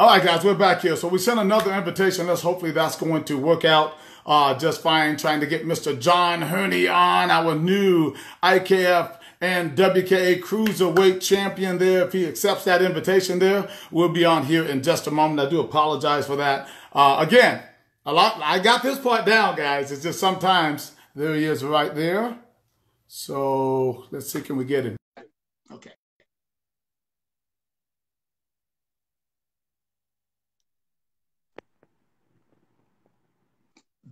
All right, guys, we're back here. So we sent another invitation. Hopefully that's going to work out just fine. Trying to get Mr. John Hurney on, our new IKF and WKA cruiserweight champion there. If he accepts that invitation there, we'll be on here in just a moment. I do apologize for that. Again, I got this part down, guys. It's just sometimes, there he is right there. So let's see, can we get him? Okay.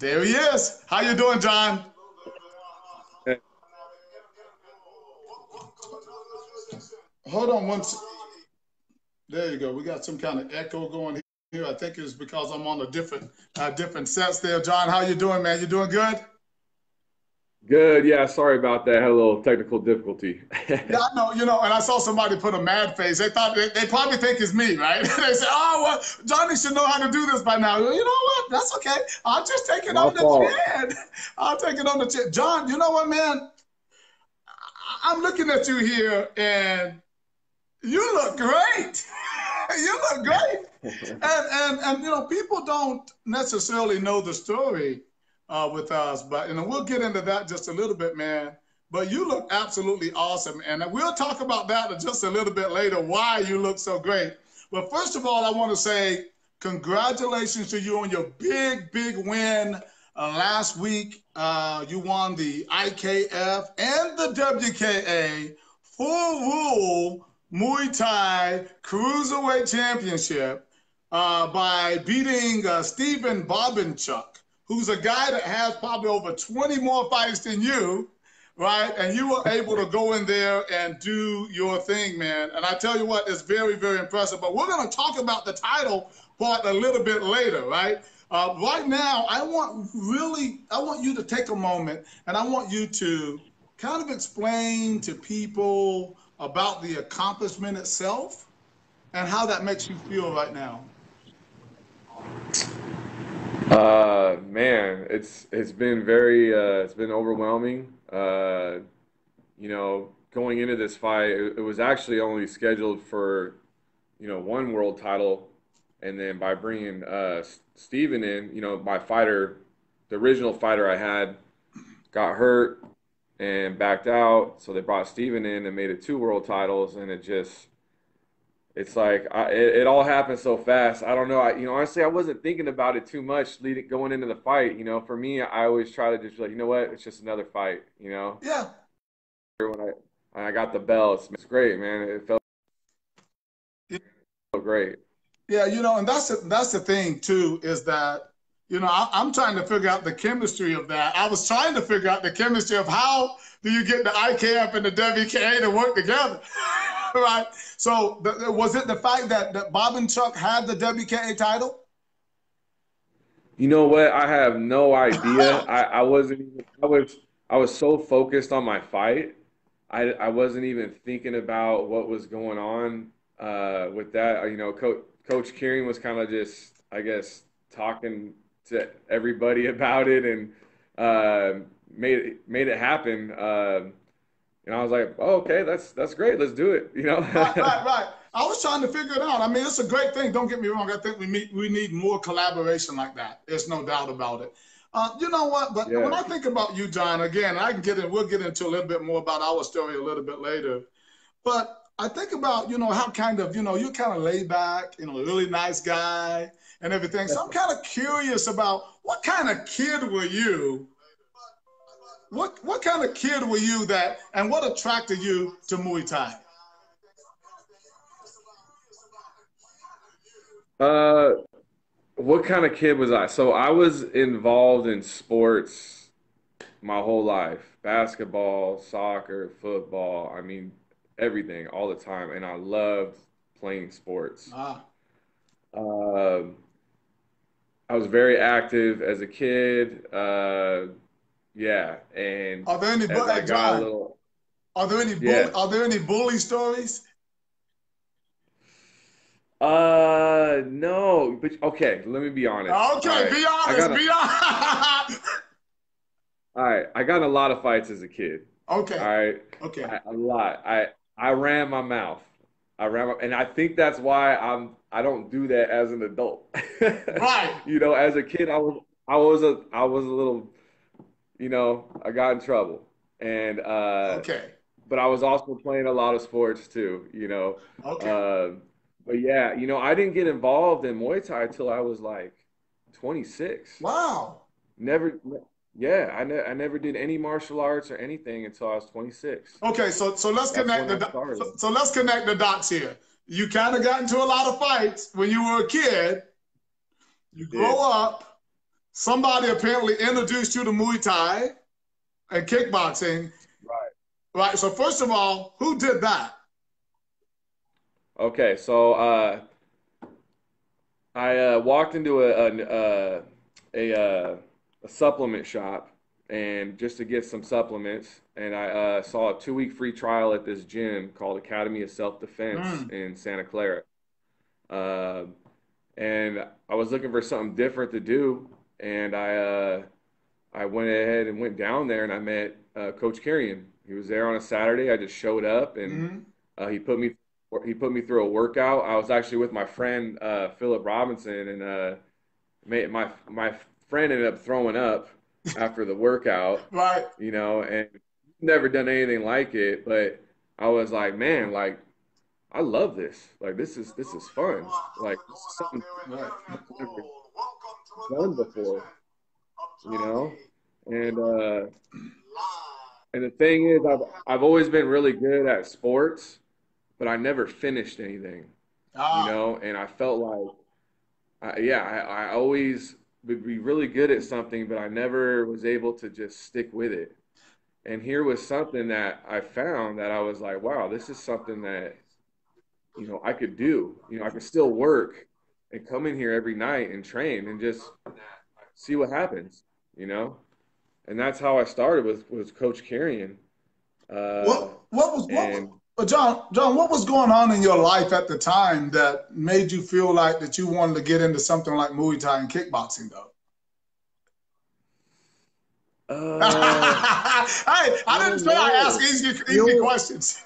There he is. How you doing, John? Hold on one second. There you go. We got some kind of echo going here. I think it's because I'm on a different sets there. John, how you doing, man? You doing good? Good. Yeah. Sorry about that. Had a little technical difficulty. Yeah, I know. And I saw somebody put a mad face. They thought they probably think it's me, right? They say, "Oh, well, Johnny should know how to do this by now." You know what? That's okay. I'll just take it My on the fault. chin. I'll take it on the chin. John, you know what, man? I'm looking at you here, and you look great. You look great. And people don't necessarily know the story with us, but we'll get into that just a little bit, man. But you look absolutely awesome, and we'll talk about that just a little bit later, why you look so great. But first of all, I want to say congratulations to you on your big win last week. You won the IKF and the WKA full rule Muay Thai Cruiserweight Championship by beating Stephen Bobinchuk, who's a guy that has probably over 20 more fights than you, right? And you were able to go in there and do your thing, man. And I tell you what, it's very impressive. But we're going to talk about the title part a little bit later, right? Right now, I want you to take a moment, and I want you to kind of explain to people about the accomplishment itself and how that makes you feel right now. Man, it's been it's been overwhelming. Going into this fight, it was actually only scheduled for, one world title, and then by bringing Steven in, my fighter, the original fighter I had, got hurt and backed out, so they brought Steven in and made it 2 world titles, and it's like it all happened so fast. I don't know. Honestly, I wasn't thinking about it too much going into the fight. For me, I always try to just be like, you know what, it's just another fight. Yeah. When I got the belt, it's great, man. It felt great. Yeah, and that's the thing too, is that I'm trying to figure out the chemistry of that. I was trying to figure out the chemistry of how do you get the IKF and the WKA to work together, right? So was it the fact that Bobinchuk had the WKA title? You know what? I have no idea. I wasn't even, I was so focused on my fight. I wasn't even thinking about what was going on with that. Coach Kieran was kind of just, I guess, talking to everybody about it, and made it happen. And I was like, oh, okay, that's great. Let's do it. Right. I was trying to figure it out. I mean, it's a great thing. Don't get me wrong. I think we need more collaboration like that. There's no doubt about it. You know what? But Yeah. when I think about you, John, again, we'll get into a little bit more about our story a little bit later. But I think about, how kind of, you're kind of laid back, a really nice guy and everything. So I'm kind of curious about what kind of kid were you? What kind of kid were you and what attracted you to Muay Thai? What kind of kid was I? So I was involved in sports my whole life. Basketball, soccer, football. I mean, everything all the time. And I loved playing sports. Ah. Um, I was very active as a kid. Yeah. And Are there any as I got a John? little, Are yes. there any bully stories? No, but okay, let me be honest. All Okay, right. be honest. Be honest. All right, I got in a lot of fights as a kid. All Okay. right, Okay. a lot. I ran my mouth. And I think that's why I don't do that as an adult. Right. You know, as a kid, I was a little, you know, I got in trouble, and Okay. but I was also playing a lot of sports too, you know. Okay. Uh, but yeah, you know, I didn't get involved in Muay Thai till I was like 26. Wow. Never, yeah, I never did any martial arts or anything until I was 26. Okay, so let's That's connect when the I started. so let's connect the dots here. You kind of got into a lot of fights when you were a kid. I You grow did. up. Somebody apparently introduced you to Muay Thai and kickboxing. Right. Right. So first of all, who did that? Okay, so I walked into a supplement shop and just to get some supplements, and I saw a 2 week free trial at this gym called Academy of Self Defense Mm, in Santa Clara. Uh, and I was looking for something different to do, and I went ahead and went down there, and I met Coach Carrion. He was there on a Saturday. I just showed up, and mm, uh, he put me he put me through a workout. I was actually with my friend Philip Robinson, and my friend ended up throwing up after the workout, right. you know, and never done anything like it. But I was like, man, like I love this. Like this is fun. Like this is something Right. I've never done before, you know. And and the thing is, I've always been really good at sports, but I never finished anything, you Ah. know. And I felt like, yeah, I always would be really good at something, but I never was able to just stick with it. And here was something that I found that I was like, wow, this is something that, you know, I could do. You know, I could still work and come in here every night and train and just see what happens, you know? And that's how I started with Coach Carrion. Uh, What was and John, what was going on in your life at the time that made you feel like that you wanted to get into something like Muay Thai and kickboxing though? uh, Hey, I I didn't don't say I ask know. You easy know, questions.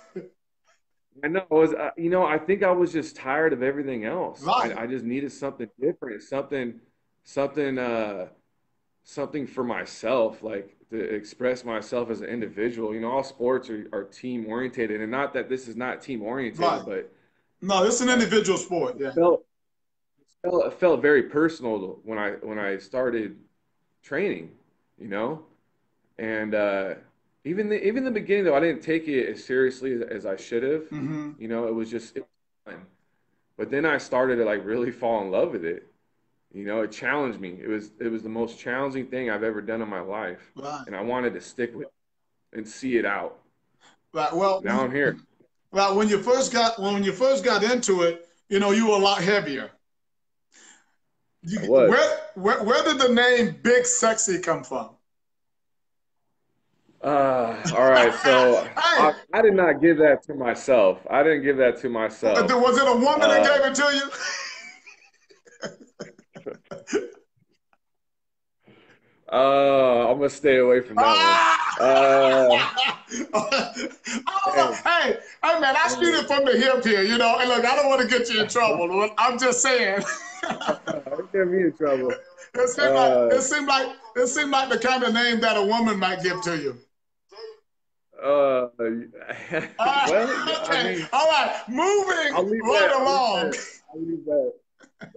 I know I was, you know, I think I was just tired of everything else. Right. I just needed something different, something, something for myself, like to express myself as an individual. You know, all sports are team orientated, and not that this is not team Right. orientated, but No, it's an uh, individual sport. it Yeah. it felt very personal when I started training. You know, and even the beginning though, I didn't take it as seriously as I should have. Hmm. You know, it was fun. But then I started to like really fall in love with it. You know, it challenged me. It was the most challenging thing I've ever done in my life, Right. and I wanted to stick with it and see it out. Right. Well, Now I'm here. well, when you first got into it, you know, you were a lot heavier. I was. Where did the name Big Sexy come from? All right. So Hey, I did not give that to myself. I didn't give that to myself. was it a woman that Uh, gave it to you? I'm gonna stay away from that one. I don't know. Dang, Hey, man, I shoot dang. it from the hip here, you know. And look, I don't want to get you in trouble. I'm just saying. Don't get me in trouble. It seemed like Uh, it seemed like the kind of name that a woman might give to you. well, yeah, I Okay, mean, all right, moving I'll leave right that. along. I'll leave that.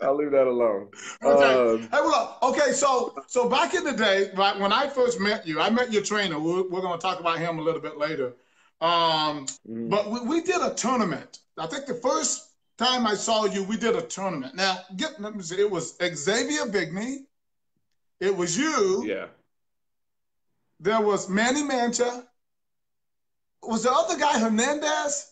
I'll leave that alone. Okay. Hey, well, okay. So back in the day, right when I first met you, I met your trainer. We're going to talk about him a little bit later. Um, Mhm. but we did a tournament. I think the first time I saw you, we did a tournament. Now, let me see. It was Xavier Bigney. It was you. Yeah. There was Manny Mancha. Was the other guy Hernandez?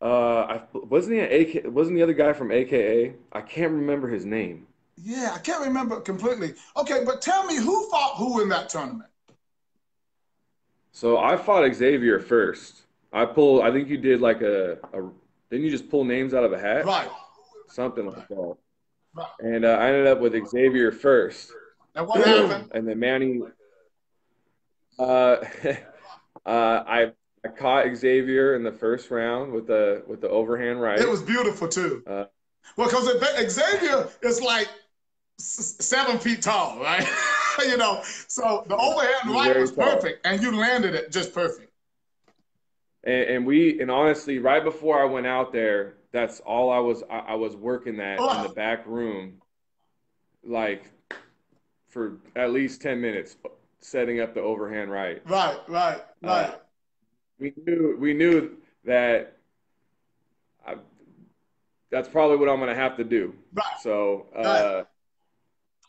Wasn't he an AK? Wasn't the other guy from AKA? I can't remember his name. Yeah, I can't remember completely. Okay, but tell me who fought who in that tournament? So I fought Xavier first. I pulled. I think you did like a. Didn't you just pull names out of a hat? Right, Something like right, that. right. And I ended up with Xavier first, And what happened? and then Manny. Uh, I I caught Xavier in the first round with the overhand It right. was beautiful too. Uh, Well, because Xavier is like 7 feet tall, right? You know, so the overhand he's right very was tall. perfect, and you landed it just perfect. And honestly, right before I went out there, that's all I was working that in the Oh, back room, like for at least 10 minutes, setting up the overhand right. right, right, Uh, right, we knew that I, that's probably what I'm going to have to do. right, So right.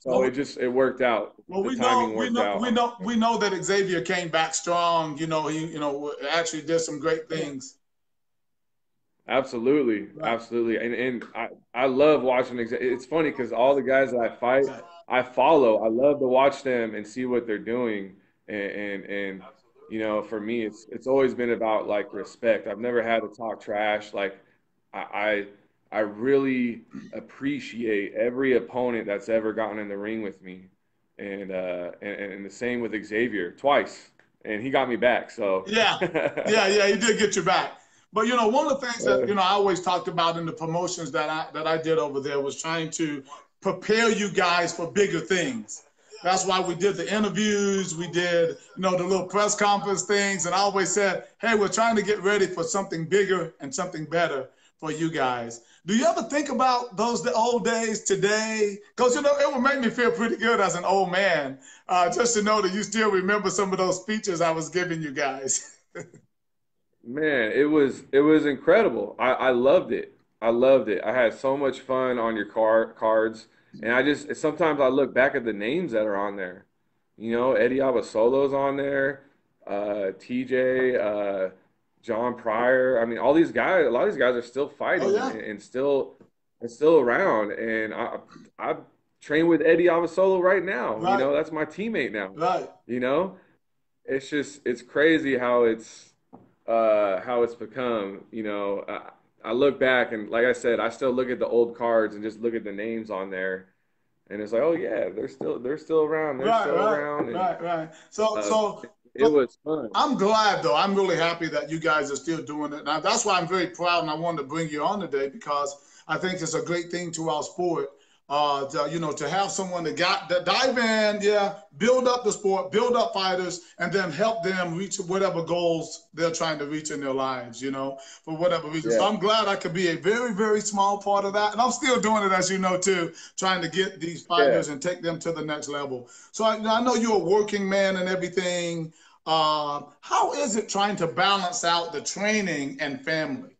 so Well, it worked out. well, The timing worked out. we know that Xavier came back strong. You know, actually did some great things. Absolutely, Right, absolutely, and I love watching. It's funny because all the guys that I fight, right. I follow. I love to watch them and see what they're doing, and you know, for me, it's always been about like respect. I've never had to talk trash. Like I I really appreciate every opponent that's ever gotten in the ring with me, and the same with Xavier twice, and he got me back. So. Yeah, yeah. He did get you back. But one of the things that I always talked about in the promotions that I did over there was trying to prepare you guys for bigger things. That's why we did the interviews, we did the little press conference things, and I always said, "Hey, we're trying to get ready for something bigger and something better for you guys." Do you ever think about the old days today? Because it would make me feel pretty good as an old man, just to know that you still remember some of those speeches I was giving you guys. Man, it was incredible. I loved it. I loved it. I had so much fun on your cards, and I just sometimes I look back at the names that are on there. You know, Eddie Abasolo's on there, TJ, John Pryor. I mean, all these guys. A lot of these guys are still Oh fighting yeah, and still around. And I train with Eddie Abasolo right now. You right, know, that's my teammate now. right. You know, it's crazy how it's become. You know, I look back and like I said, I still look at the old cards and just look at the names on there, and it's like, oh yeah, they're Right, still right, around, and right, right. So, uh, so, it so was fun. I'm glad though. I'm really happy that you guys are still doing it. Now, that's why I'm very proud, and I wanted to bring you on today because I think it's a great thing to our sport. To have someone that dive in, yeah, build up the sport, build up fighters, and then help them reach whatever goals they're trying to reach in their lives. For whatever reason. So Yeah, I'm glad I could be a very, very small part of that, and I'm still doing it, as you know, too, trying to get these yeah. fighters and take them to the next level. So I know you're a working man and everything. How is it trying to balance out the training and family?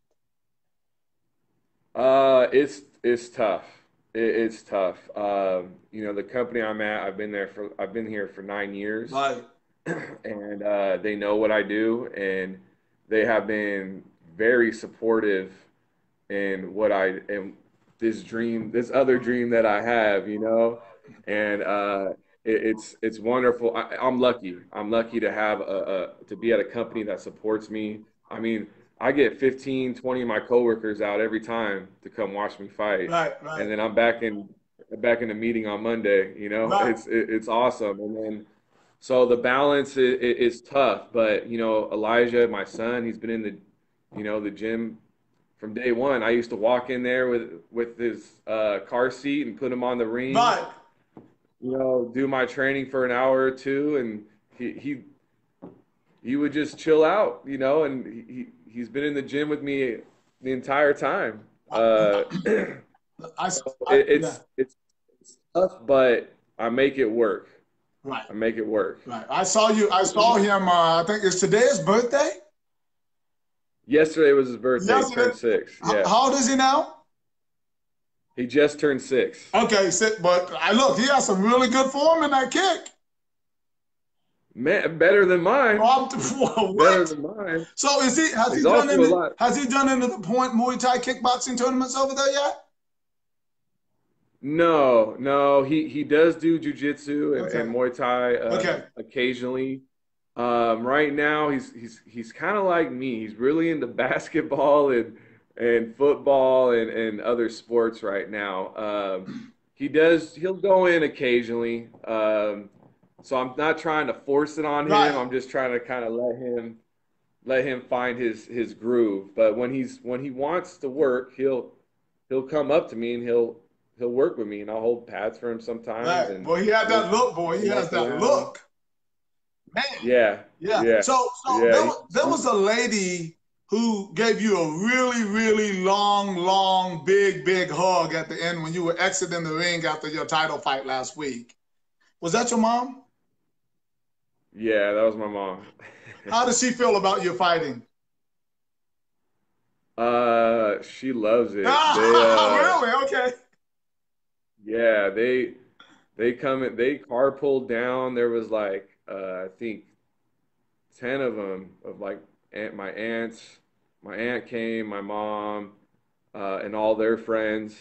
It's tough. It's tough. You know, the company I'm at, I've been here for 9 years, Right, and they know what I do, and they have been very supportive in what I and this other dream that I have, you know, and it's wonderful. I'm lucky. I'm lucky to have to be at a company that supports me. I mean, I get 15, 20 of my coworkers out every time to come watch me fight, right, and right, then I'm back in the meeting on Monday. You know, right. it's awesome, and then. So the balance is tough, but you know Elijah, my son, he's been in the gym from day one. I used to walk in there with his car seat and put him on the ring, Right. you know, do my training for an hour or two, and he would just chill out, you know, and he's been in the gym with me the entire time. So I, yeah, it's tough, but I make it work. right, I make it work. right. I saw him. I think it's today's birthday. Yesterday was his birthday. He Yesterday. turned 6. Yeah, How old is he now? he just turned 6. Okay, but I look. He has some really good form in that kick. Man, better than mine. Better What? than mine. So has he He's done also a any? lot. Has he done any of the point Muay Thai kickboxing tournaments over there yet? No, no, he does do jujitsu and Okay. Muay Thai Okay. occasionally. Right now, he's kind of like me. He's really into basketball and football and other sports right now. He'll go in occasionally. So I'm not trying to force it on him. Right. I'm just trying to kind of let him let him find his groove. But when he wants to work, he'll come up to me and he'll work with me, and I'll hold pads for him sometimes, Right. and Boy, he had we'll that look, boy. He has muck that around. look. Man. Yeah, Yeah. yeah, So yeah. there was a lady who gave you a really, really long, big hug at the end when you were exiting the ring after your title fight last week. Was that your mom? Yeah, that was my mom. How does she feel about you fighting? She loves it. Really? Okay. Yeah, they come in, they carpooled down. There was like I think 10 of them of like my aunts. My aunt came, my mom, and all their friends.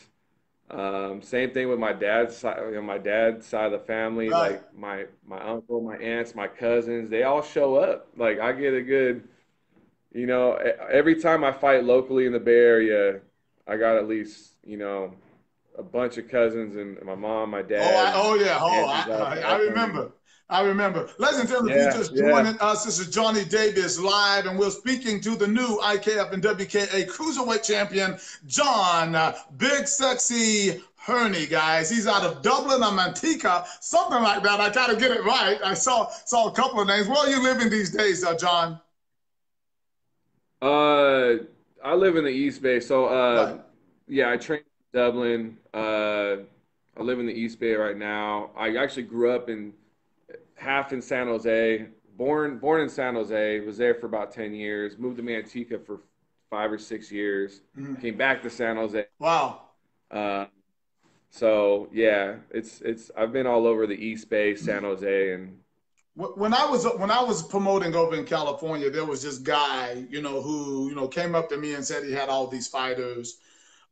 Same thing with my dad's side, my dad's side of the family, Right. like my uncle, my aunts, my cousins, they all show up. Like I get a good, every time I fight locally in the Bay Area, I got at least, a bunch of cousins and my mom, my dad, and Oh yeah. aunties all, I all coming. remember. I remember. Ladies and gentlemen, if you Yeah, just yeah, joining us, this is Johnny Davis live, and we're speaking to the new IKF and WKA Cruiserweight Champion, John Big Sexy Hurney, guys. He's out of Dublin or Manteca, something like that. I gotta get it right. I saw a couple of names. Where are you living these days, John? Uh, I live in the East Bay, so Right. yeah, I train in Dublin. I live in the East Bay right now. I actually grew up in half in San Jose. Born in San Jose. Was there for about 10 years. Moved to Manteca for 5 or 6 years. Mhm. Came back to San Jose. Wow. Uh, so yeah, it's I've been all over the East Bay, San Jose, and When I was promoting over in California, there was this guy, who came up to me and said he had all these fighters,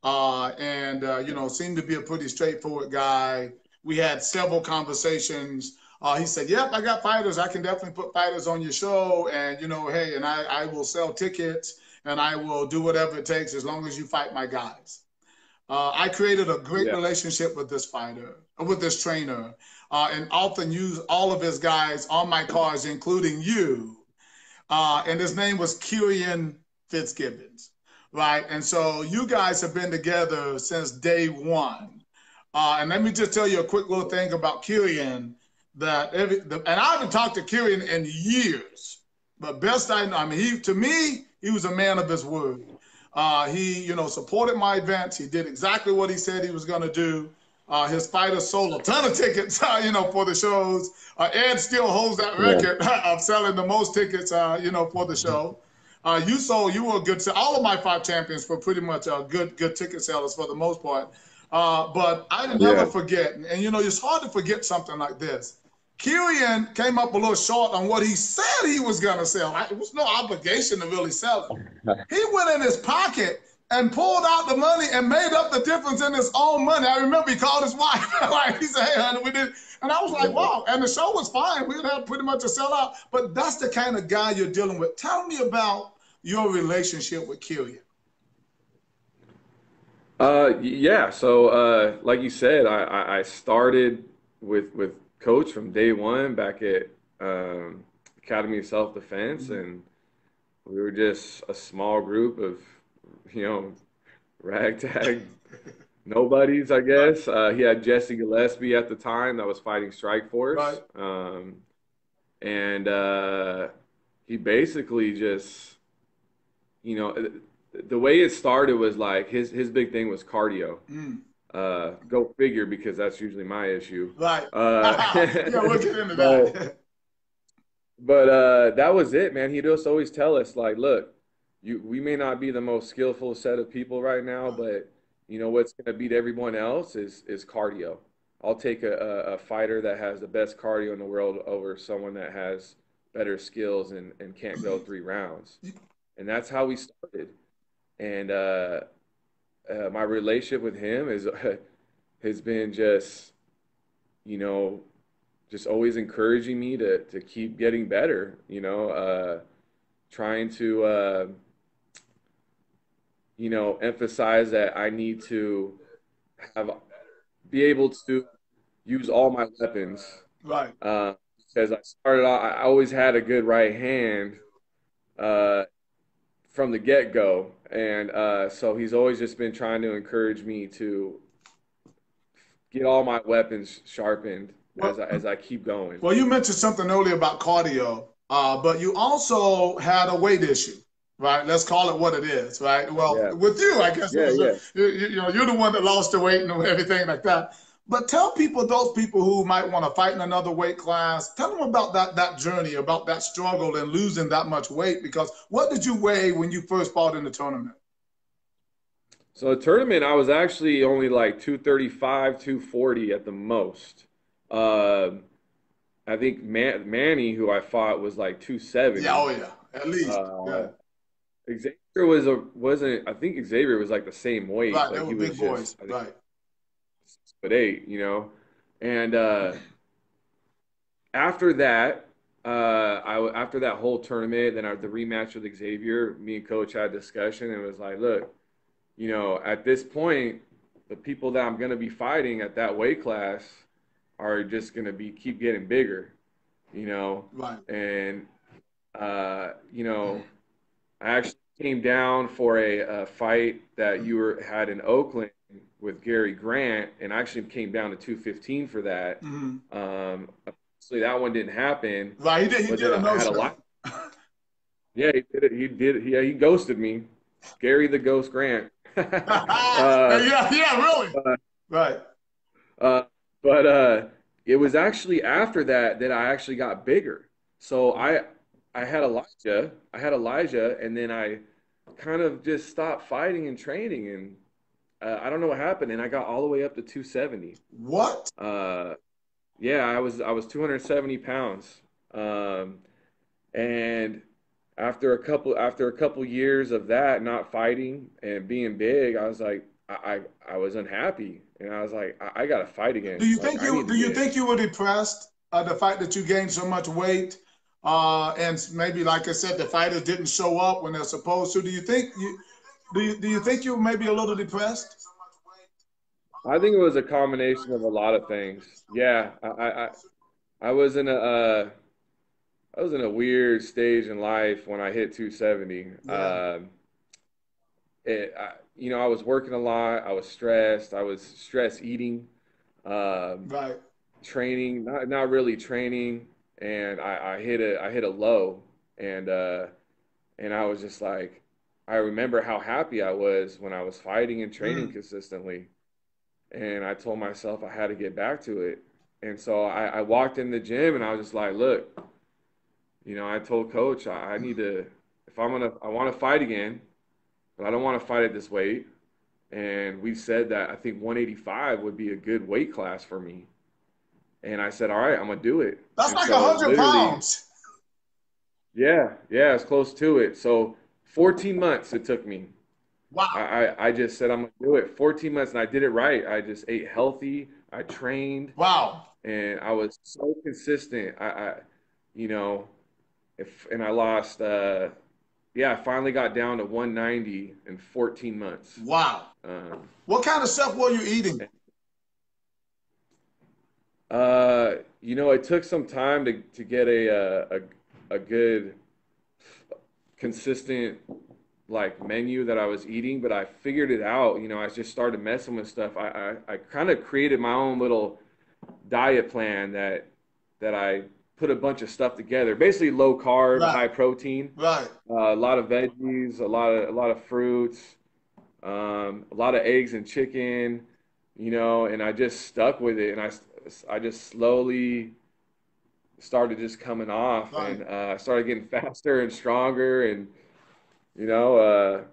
and seemed to be a pretty straightforward guy. We had several conversations. He said, "Yep, I got fighters. I can definitely put fighters on your show, and hey, and I will sell tickets, and I will do whatever it takes as long as you fight my guys." I created a great yeah, relationship with this fighter, with this trainer, and often use all of his guys on my cards, including you. And his name was Kieran Fitzgibbons, right? And so you guys have been together since day one. And let me just tell you a quick little thing about Kieran and I haven't talked to Kieran in years, but best I know, I mean, to me, he was a man of his word. He, supported my events. He did exactly what he said he was going to do. His fighters sold a ton of tickets, for the shows. Ed still holds that yeah, record of selling the most tickets, for the show. You were a good, all of my five champions were pretty much good ticket sellers for the most part. But I never yeah. forget, and it's hard to forget something like this. Kieran came up a little short on what he said he was going to sell. It was no obligation to really sell it. He went in his pocket and pulled out the money and made up the difference in his own money. I remember he called his wife. Like he said, "Hey, honey, we did." And I was like, Yeah. "Wow!" And the show was fine. We had pretty much a sellout. But that's the kind of guy you're dealing with. Tell me about your relationship with Kieran. Yeah. So, like you said, I started with Coach from day one back at Academy of Self Defense, and we were just a small group of, you know, ragtag nobodies, I Right, guess. He had Jesse Gillespie at the time that was fighting Strike Force, right, and he basically just, you know, the way it started was like his big thing was cardio. mm, Go figure, because that's usually my issue. right. Uh, Yeah, we'll get into but that. that was it, man. He'd just always tell us like, look, we may not be the most skillful set of people right now, but you know what's going to beat everyone else is cardio. I'll take a fighter that has the best cardio in the world over someone that has better skills and can't go 3 rounds. And that's how we started. And my relationship with him is has been just, you know, just always encouraging me to keep getting better, trying to, emphasize that I need to have, be able to use all my weapons. Right. Uh, because I started out, I always had a good right hand, uh, from the get-go. And so he's always just been trying to encourage me to get all my weapons sharpened Well, as I keep going. well, you mentioned something earlier about cardio, but you also had a weight issue, right? Let's call it what it is, right? Well, Yeah, with you, I guess it yeah, was yeah. you know, you're the one that lost the weight and everything like that. But tell people, those people who might want to fight in another weight class, tell them about that journey, about that struggle and losing that much weight. Because what did you weigh when you first fought in the tournament? So the tournament, I was actually only like 235, 240 at the most. Um, I think Manny, who I fought, was like Yeah, 270. oh yeah, at least, Uh, yeah, Xavier wasn't. I think Xavier was like the same weight. right. They Like were he was big just boys, I think right? 6'8", And after that, after that whole tournament, then the rematch with Xavier, me and Coach had a discussion and it was like, look, at this point, the people that I'm going to be fighting at that weight class are just going to be keep getting bigger, you know, Right. and I actually came down for a fight that had in Oakland with Gary Grant, and I actually came down to 215 for that. Mm-hmm. Obviously, that one didn't happen, Right. He but did then a I no had a show. lot. Yeah, he did it. He did. Yeah, he ghosted me. Gary the Ghost Grant. uh, Yeah, yeah, really. uh, Right. uh, but it was actually after that that I actually got bigger. So I had Elijah. I had Elijah, and then I kind of just stopped fighting and training, and I don't know what happened, and I got all the way up to 270. What? Uh, yeah, I was 270 pounds, um, and after a couple years of that, not fighting and being big, I was like, I was unhappy, and I was like, I got to fight Do again. you Like think I need to you get. think you were depressed the fact that you gained so much weight, and maybe like I said, the fighters didn't show up when they're supposed to? Do you think you were maybe a little depressed? I think it was a combination of a lot of things. Yeah, I was in a weird stage in life when I hit 270. Yeah. I was working a lot. I was stressed. I was stress eating, um, Right. training, not really training, and I hit a low, and I was just like, I remember how happy I was when I was fighting and training Mm. consistently, and I told myself I had to get back to it, and so I walked in the gym and I was just like, look, I told coach I need to if I want to fight again, but I don't want to fight at this weight. And we said that I think 185 would be a good weight class for me. And I said, all right, I'm gonna do it. That's And like a so hundred literally, pounds. yeah, yeah, it's close to it. So 14 months it took me. Wow. I just said I'm gonna do it. 14 months, and I did it right. I just ate healthy. I trained, Wow. and I was so consistent. You know, if and I lost. Yeah, I finally got down to 190 in 14 months. Wow. Um, What kind of stuff were you eating? it took some time to get a good consistent like menu that I was eating, but I figured it out. I just started messing with stuff. I kind of created my own little diet plan that I put a bunch of stuff together. Basically low carb, Right. high protein, Right. a lot of veggies, a lot of fruits, a lot of eggs and chicken, and I just stuck with it, and I just slowly started just coming off, Right. and I started getting faster and stronger, and you know, uh,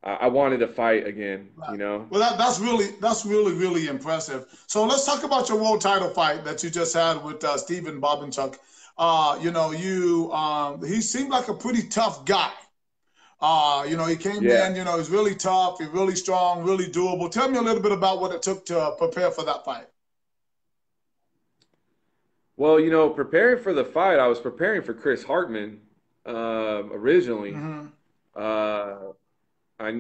I wanted to fight again. Right. Well, that's really impressive. So let's talk about your world title fight that you just had with Stephen Bobinchuk. He seemed like a pretty tough guy. He came Yeah. in. He's really tough. He's really strong, really doable. Tell me a little bit about what it took to prepare for that fight. Well, preparing for the fight, I was preparing for Chris Hartman originally. Mm-hmm. Uh, I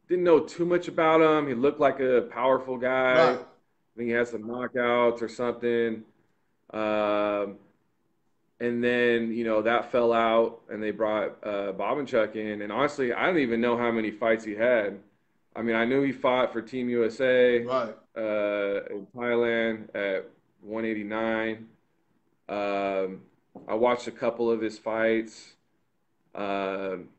didn't know too much about him. He looked like a powerful guy. I Right. think he had some knockouts or something. Um, And then, that fell out and they brought Bob and Chuck in. And honestly, I don't even know how many fights he had. I mean, I knew he fought for Team USA Right. in Thailand at 189. I watched a couple of his fights. Um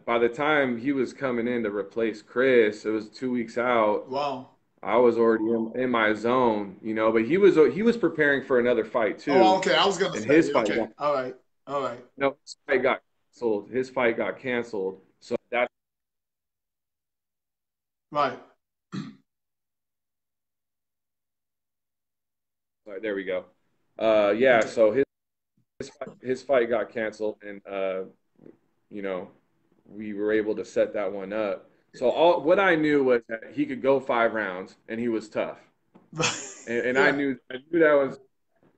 by the time he was coming in to replace Chris, it was 2 weeks out. Wow. I was already in my zone, but he was preparing for another fight Oh, too, okay. I was gonna and say, his fight okay. got All right. All right. no his fight got canceled. His fight got canceled, so that's Right. there we go. Yeah, Okay. so his fight got canceled, and you know we were able to set that one up. So all what I knew was that he could go 5 rounds, and he was tough, and I Yeah. knew that was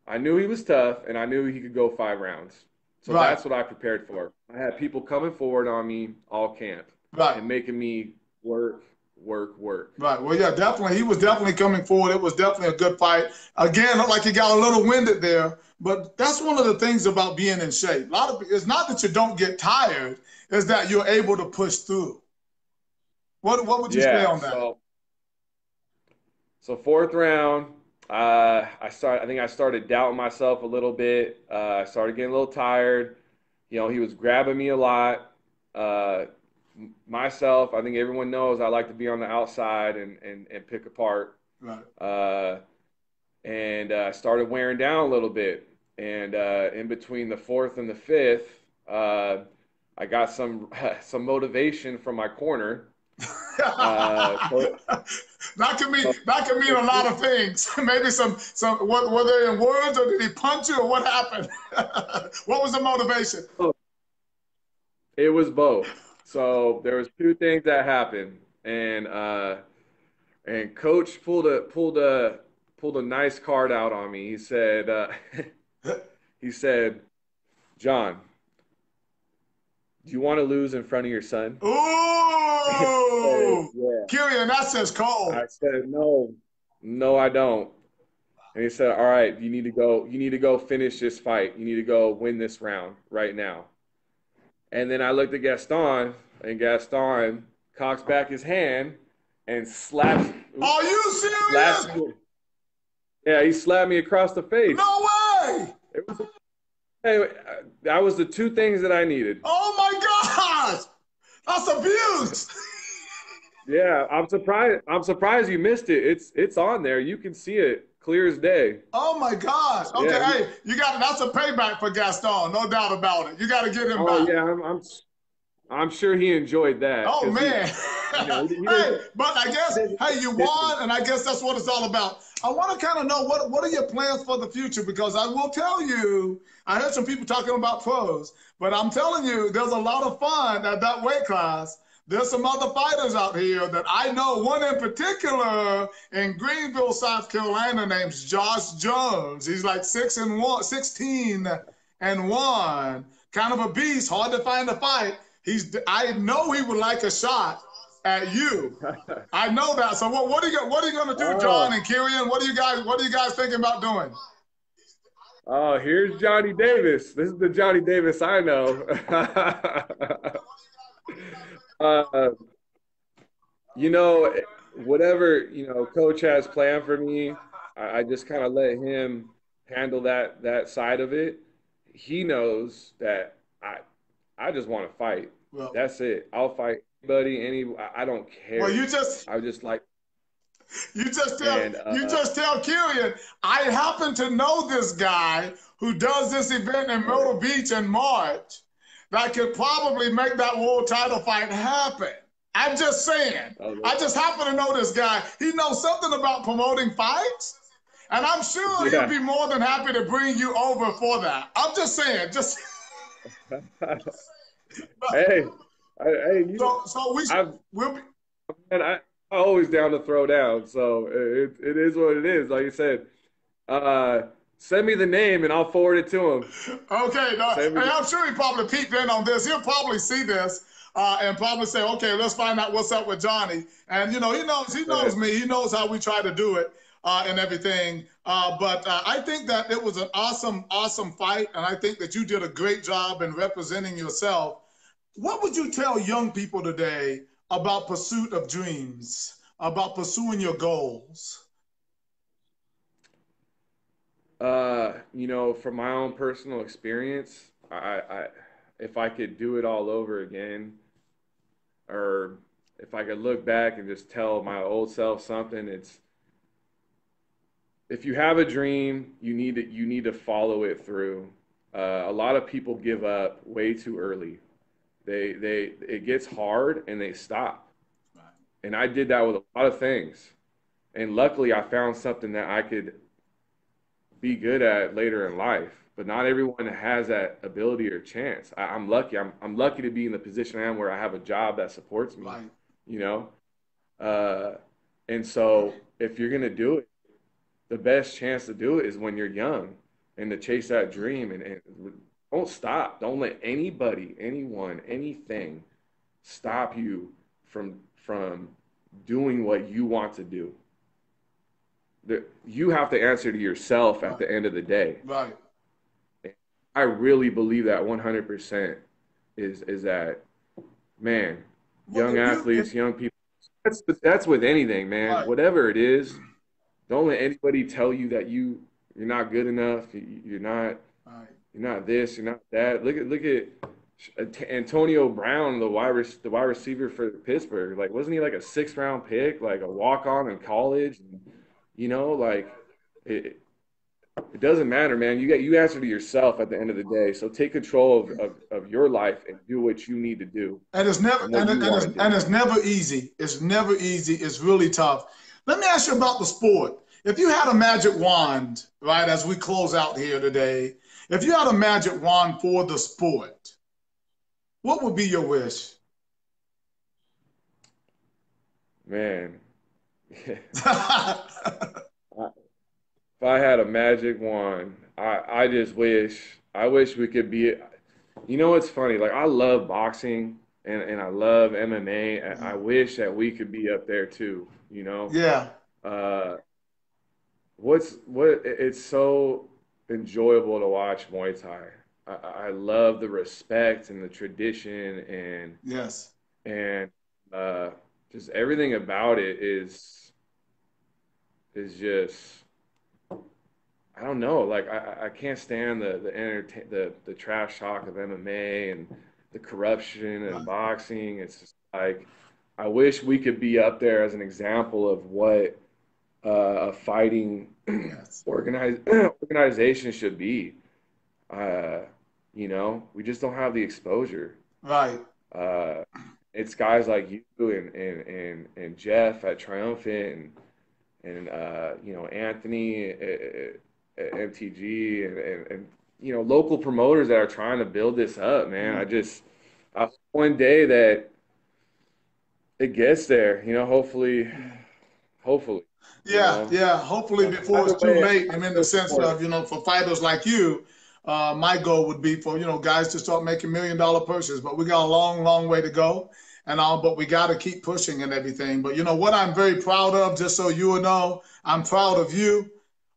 I knew he was tough, and I knew he could go 5 rounds. So Right. that's what I prepared for. I had people coming forward on me all camp Right. and making me work, work, work. Right. Well, yeah, definitely. He was definitely coming forward. It was definitely a good fight. Again, looked like he got a little winded there, but that's one of the things about being in shape. A lot of it's not that you don't get tired, it's that you're able to push through. What would you say Yeah. on that? So fourth round, I think I started doubting myself a little bit. I started getting a little tired. He was grabbing me a lot. Uh, Myself, I think everyone knows I like to be on the outside and pick apart. Right. And I started wearing down a little bit. And in between the fourth and the fifth, I got some motivation from my corner. Uh, so, that can mean a lot of things. Maybe some what were they in words or did he punch you or what happened? What was the motivation? it was both. So there was two things that happened, and Coach pulled a nice card out on me. He said, he said, John, do you want to lose in front of your son? Ooh, Yeah. Kyrian, that says cold. I said, no, no, I don't. And he said, all right, you need to go. You need to go finish this fight. You need to go win this round right now. And then I looked at Gaston, and Gaston cocks back his hand and slaps. Are you Slaps serious? me. Yeah, he slapped me across the face. No way! It was, anyway, that was the two things that I needed. Oh my gosh! That's abuse. Yeah, I'm surprised. I'm surprised you missed it. It's on there. You can see it clear as day. Oh my gosh. Okay, Yeah. hey, that's a payback for Gaston, no doubt about it. You got to get him Oh back. yeah, I'm sure he enjoyed that. Oh man. Hey, but I guess hey, you won, and I guess that's what it's all about. I want to kind of know what are your plans for the future, because I will tell you, I heard some people talking about pros, but I'm telling you, there's a lot of fun at that weight class. There's some other fighters out here that I know, one in particular in Greenville, South Carolina, named Josh Jones. He's like 16 and 1, kind of a beast, hard to find a fight. I know he would like a shot at you. I know that. So what are you going to do, John and Kyrian? What are you guys thinking about doing? Oh, here's Johnny Davis. This is the Johnny Davis I know. uh, Whatever, coach has planned for me, I just kind of let him handle that side of it. He knows that I just want to fight. Well, that's it. I'll fight anybody, I don't care. Well, I just like. You just tell Kyrian, I happen to know this guy who does this event in Myrtle Beach in March that could probably make that world title fight happen. I'm just saying. Okay. I just happen to know this guy. He knows something about promoting fights, and I'm sure he'll be more than happy to bring you over for that. I'm just saying. Hey, we'll be. And I'm always down to throw down, so it is what it is. Like you said, send me the name and I'll forward it to him. Okay, I'm sure he probably peeked in on this. He'll probably see this and probably say, "Okay, let's find out what's up with Johnny." And he knows me. He knows how we try to do it. and everything. But I think that it was an awesome, awesome fight, and I think that you did a great job in representing yourself. What would you tell young people today about pursuit of dreams, about pursuing your goals? You know, from my own personal experience, if I could do it all over again, or if I could look back and just tell my old self something, it's if you have a dream, you need to follow it through. A lot of people give up way too early. They it gets hard and they stop. And I did that with a lot of things. And luckily, I found something that I could be good at later in life. But not everyone has that ability or chance. I'm lucky. I'm lucky to be in the position I am where I have a job that supports me. Right. You know, uh, and so if you're gonna do it, the best chance to do it is when you're young and to chase that dream and don't stop. Don't let anybody, anyone, anything stop you from doing what you want to do. You have to answer to yourself at Right. the end of the day. Right. I really believe that 100% is that, man, Well, young athletes, young people, that's with anything, man. right. Whatever it is, don't let anybody tell you that you're not good enough. Right. You're not this. You're not that. Look at Antonio Brown, the wide receiver for Pittsburgh. Like, wasn't he like a sixth round pick, like a walk on in college? And, you know, like it, it doesn't matter, man. You answer to yourself at the end of the day. So take control of your life and do what you need to do And it's never and what you want to and do. it's never easy. It's never easy. It's really tough. Let me ask you about the sport. If you had a magic wand, right, as we close out here today, if you had a magic wand for the sport, what would be your wish? Man, if I had a magic wand, I just I wish we could be. You know what's funny? Like I love boxing and I love MMA. I wish that we could be up there too. You know, Yeah. uh, it's so enjoyable to watch Muay Thai. I love the respect and the tradition Yes. and uh, just everything about it is just I don't know. Like I can't stand the trash talk of MMA and the corruption and Right. boxing. It's just like I wish we could be up there as an example of what a fighting Yes. organization should be. Uh, you know, we just don't have the exposure. Right. Uh, it's guys like you and Jeff at Triumphant and you know Anthony at MTG and you know local promoters that are trying to build this up, man. I hope one day that it gets there, you know, hopefully, you Yeah, know. yeah. Hopefully, before Either it's too way, late. I I mean, in the still sense support of it. for fighters like you, my goal would be for guys to start making $1 million purses. But we got a long, long way to go, and all. But we got to keep pushing and everything. But what I'm very proud of, just so you will know, I'm proud of you.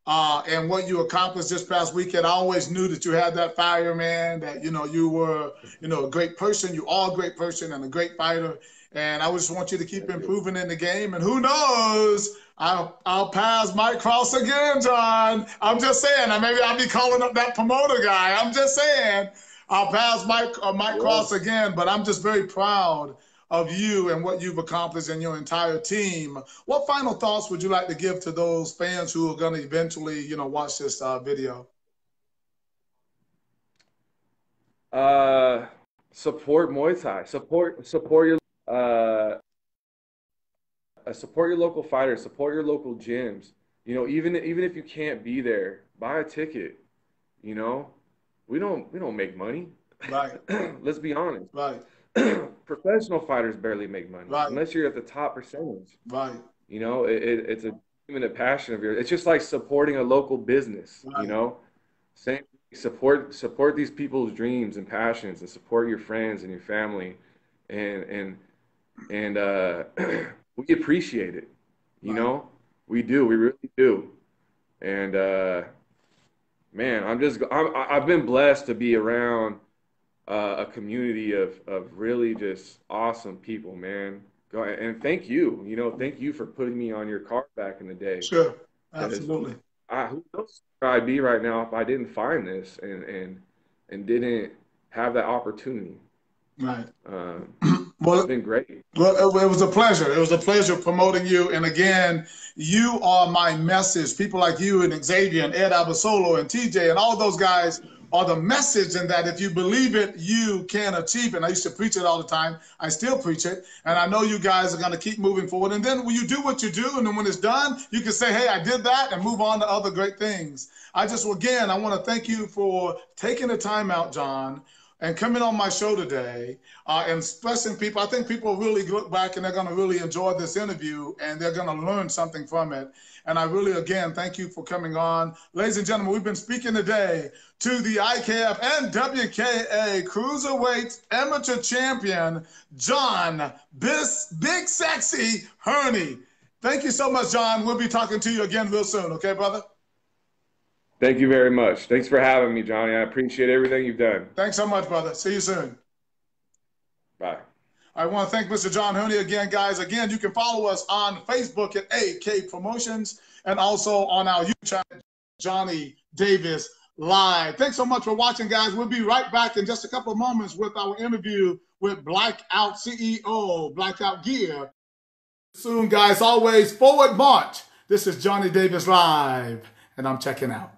And what you accomplished this past weekend. I always knew that you had that fire, man. That you were, a great person. You are a great person and a great fighter. And I just want you to keep Thank you. improving in the game. And who knows? I'll pass Mike Cross again, John. I'm just saying. Maybe I'll be calling up that promoter guy. I'm just saying. I'll pass Mike Yeah. Cross again. But I'm just very proud of you and what you've accomplished and your entire team. What final thoughts would you like to give to those fans who are going to eventually, watch this video? Uh, support Muay Thai. Uh support your local fighters. Support your local gyms. You know, even if you can't be there, buy a ticket. You know, we don't make money. Right, Let's be honest. right, Professional fighters barely make money right, unless you're at the top percentage. right, You know, it's a dream and a passion of yours. It's just like supporting a local business. You right, know, same support these people's dreams and passions, and support your friends and your family, and and we appreciate it. You right. know, We do. We really do. And man, I've been blessed to be around a community of really just awesome people, man. And thank you. Thank you for putting me on your card back in the day. Sure. Because Absolutely. who knows where I'd be right now if I didn't find this and didn't have that opportunity. Right. It's been great. Well, it was a pleasure. It was a pleasure promoting you. And again, you are my message. People like you and Xavier and Ed Abasolo and TJ and all those guys are the message in that if you believe it, you can achieve it. And I used to preach it all the time. I still preach it. And I know you guys are going to keep moving forward. And then when you do what you do, and then when it's done, you can say, hey, I did that, and move on to other great things. Again, I want to thank you for taking the time out, John, and coming on my show today and expressing people. I think people really look back and they're going to really enjoy this interview and they're going to learn something from it. And I really, again, thank you for coming on. Ladies and gentlemen, we've been speaking today to the IKF and WKA Cruiserweight Amateur Champion, John Big Sexy Hurney. Thank you so much, John. We'll be talking to you again real soon. Okay, brother? Thank you very much. Thanks for having me, Johnny. I appreciate everything you've done. Thanks so much, brother. See you soon. Bye. I want to thank Mr. John Hurney again, guys. Again, you can follow us on Facebook at AK Promotions and also on our YouTube channel, Johnny Davis Live. Thanks so much for watching, guys. We'll be right back in just a couple of moments with our interview with Blackout CEO, Blackout Gear. Soon, guys, always forward march. This is Johnny Davis Live, and I'm checking out.